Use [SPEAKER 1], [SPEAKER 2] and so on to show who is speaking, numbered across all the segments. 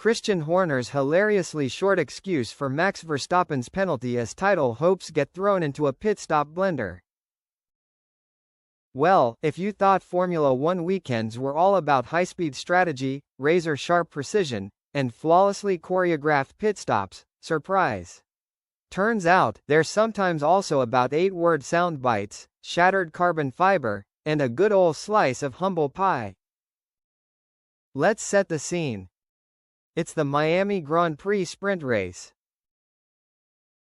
[SPEAKER 1] Christian Horner's hilariously short excuse for Max Verstappen's penalty as title hopes get thrown into a pit stop blender. Well, if you thought Formula One weekends were all about high-speed strategy, razor-sharp precision, and flawlessly choreographed pit stops, surprise. Turns out, they're sometimes also about 8-word sound bites, shattered carbon fiber, and a good ol' slice of humble pie. Let's set the scene. It's the Miami Grand Prix sprint race.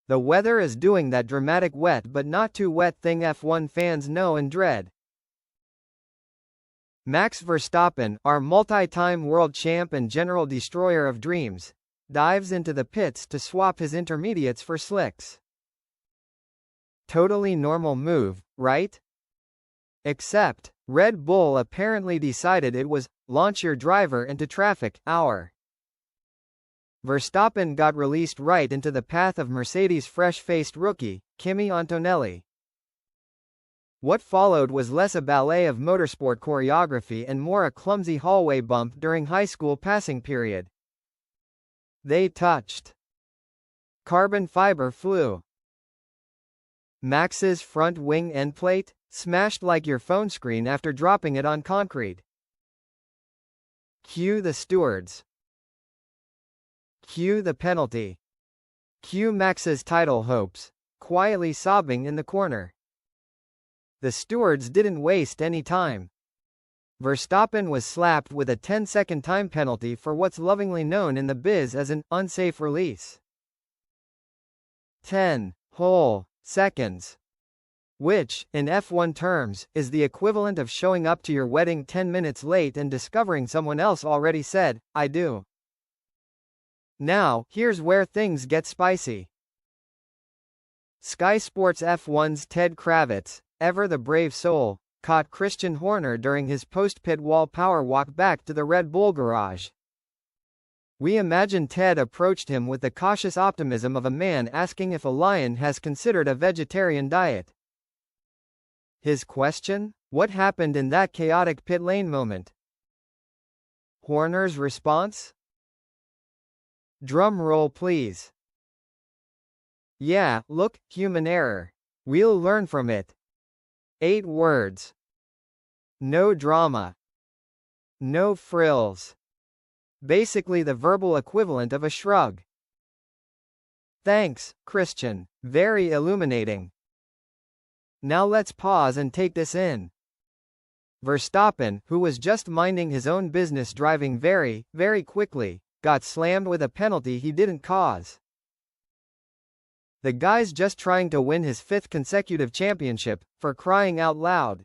[SPEAKER 1] The weather is doing that dramatic wet but not too wet thing F1 fans know and dread. Max Verstappen, our multi-time world champ and general destroyer of dreams, dives into the pits to swap his intermediates for slicks. Totally normal move, right? Except, Red Bull apparently decided it was, launch your driver into traffic, hour. Verstappen got released right into the path of Mercedes' fresh-faced rookie, Kimi Antonelli. What followed was less a ballet of motorsport choreography and more a clumsy hallway bump during high school passing period. They touched. Carbon fiber flew. Max's front wing endplate, smashed like your phone screen after dropping it on concrete. Cue the stewards. Cue the penalty. Cue Max's title hopes, quietly sobbing in the corner. The stewards didn't waste any time. Verstappen was slapped with a 10-second time penalty for what's lovingly known in the biz as an unsafe release. 10 whole seconds. Which, in F1 terms, is the equivalent of showing up to your wedding 10 minutes late and discovering someone else already said, I do. Now, here's where things get spicy. Sky Sports F1's Ted Kravitz, ever the brave soul, caught Christian Horner during his post-pit wall power walk back to the Red Bull garage. We imagine Ted approached him with the cautious optimism of a man asking if a lion has considered a vegetarian diet. His question? What happened in that chaotic pit lane moment? Horner's response? Drum roll please. Yeah, look, human error. We'll learn from it. 8 words. No drama. No frills. Basically the verbal equivalent of a shrug. Thanks, Christian. Very illuminating. Now let's pause and take this in. Verstappen, who was just minding his own business driving very, very quickly, got slammed with a penalty he didn't cause. The guy's just trying to win his 5th consecutive championship, for crying out loud.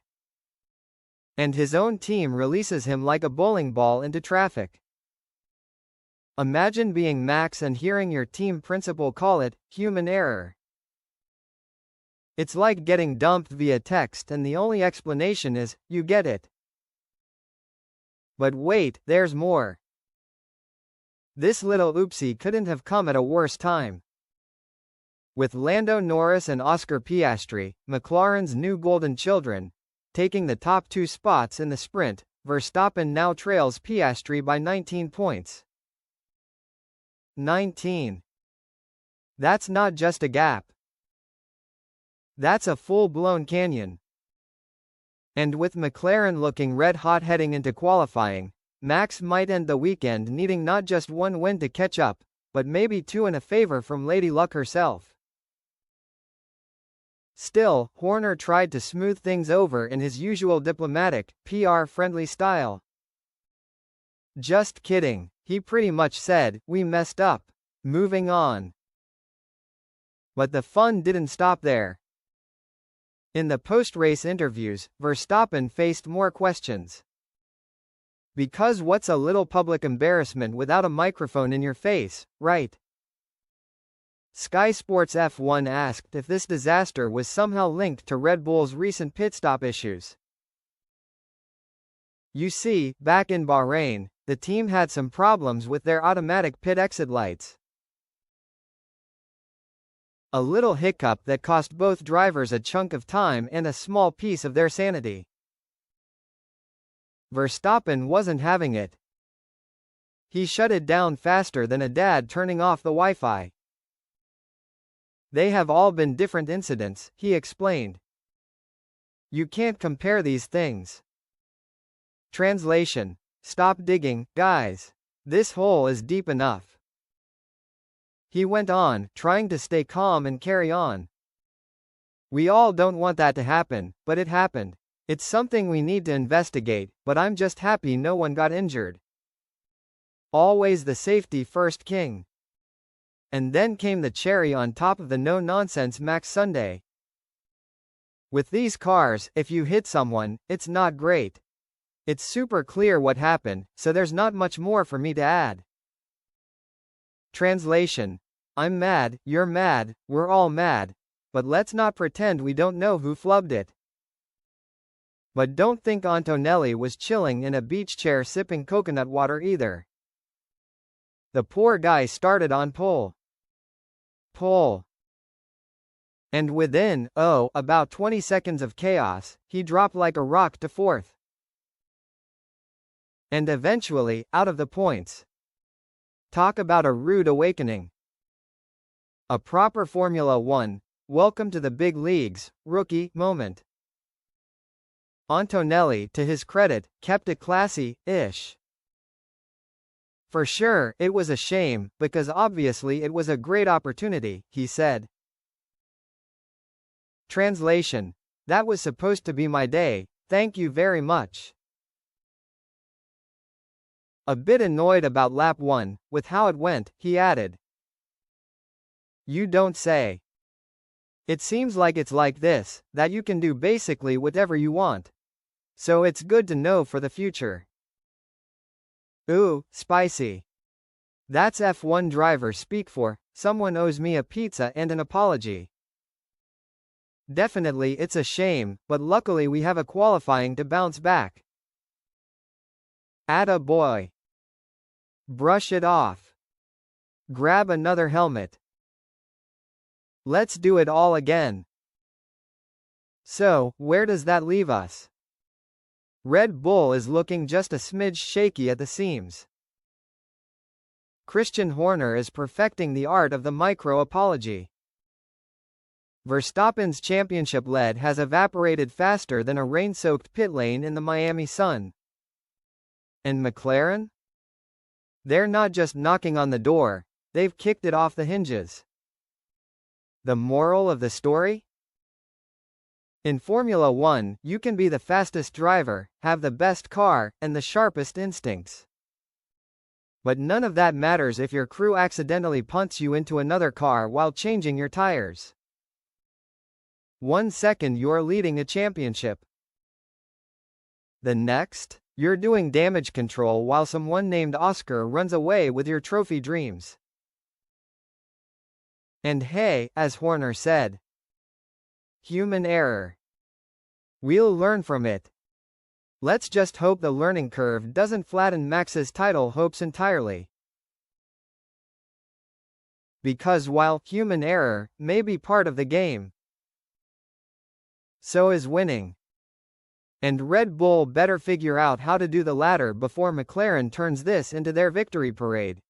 [SPEAKER 1] And his own team releases him like a bowling ball into traffic. Imagine being Max and hearing your team principal call it human error. It's like getting dumped via text and the only explanation is, you get it. But wait, there's more. This little oopsie couldn't have come at a worse time. With Lando Norris and Oscar Piastri, McLaren's new golden children, taking the top 2 spots in the sprint, Verstappen now trails Piastri by 19 points. 19. That's not just a gap. That's a full-blown canyon. And with McLaren looking red-hot heading into qualifying, Max might end the weekend needing not just 1 win to catch up, but maybe 2 and a favor from Lady Luck herself. Still, Horner tried to smooth things over in his usual diplomatic, PR-friendly style. Just kidding, he pretty much said, we messed up. Moving on. But the fun didn't stop there. In the post-race interviews, Verstappen faced more questions. Because what's a little public embarrassment without a microphone in your face, right? Sky Sports F1 asked if this disaster was somehow linked to Red Bull's recent pit stop issues. You see, back in Bahrain, the team had some problems with their automatic pit exit lights. A little hiccup that cost both drivers a chunk of time and a small piece of their sanity. Verstappen wasn't having it. He shut it down faster than a dad turning off the Wi-Fi. They have all been different incidents, he explained. You can't compare these things. Translation. Stop digging, guys. This hole is deep enough. He went on, trying to stay calm and carry on. We all don't want that to happen, but it happened. It's something we need to investigate, but I'm just happy no one got injured. Always the safety first king. And then came the cherry on top of the no-nonsense Max Sunday. With these cars, if you hit someone, it's not great. It's super clear what happened, so there's not much more for me to add. Translation. I'm mad, you're mad, we're all mad, but let's not pretend we don't know who flubbed it. But don't think Antonelli was chilling in a beach chair sipping coconut water either. The poor guy started on pole. And within, about 20 seconds of chaos, he dropped like a rock to fourth. And eventually, out of the points. Talk about a rude awakening. A proper Formula One, welcome to the big leagues, rookie, moment. Antonelli, to his credit, kept it classy-ish. For sure, it was a shame, because obviously it was a great opportunity, he said. Translation. That was supposed to be my day, thank you very much. A bit annoyed about lap 1, with how it went, he added. You don't say. It seems like it's like this, that you can do basically whatever you want. So it's good to know for the future. Ooh, spicy. That's F1 driver speak for, someone owes me a pizza and an apology. Definitely it's a shame, but luckily we have a qualifying to bounce back. Atta boy. Brush it off. Grab another helmet. Let's do it all again. So, where does that leave us? Red Bull is looking just a smidge shaky at the seams. Christian Horner is perfecting the art of the micro-apology. Verstappen's championship lead has evaporated faster than a rain-soaked pit lane in the Miami sun. And McLaren? They're not just knocking on the door, they've kicked it off the hinges. The moral of the story? In Formula One, you can be the fastest driver, have the best car, and the sharpest instincts. But none of that matters if your crew accidentally punts you into another car while changing your tires. 1 second you're leading a championship. The next, you're doing damage control while someone named Oscar runs away with your trophy dreams. And hey, as Horner said, human error. We'll learn from it. Let's just hope the learning curve doesn't flatten Max's title hopes entirely. Because while human error may be part of the game, so is winning. And Red Bull better figure out how to do the latter before McLaren turns this into their victory parade.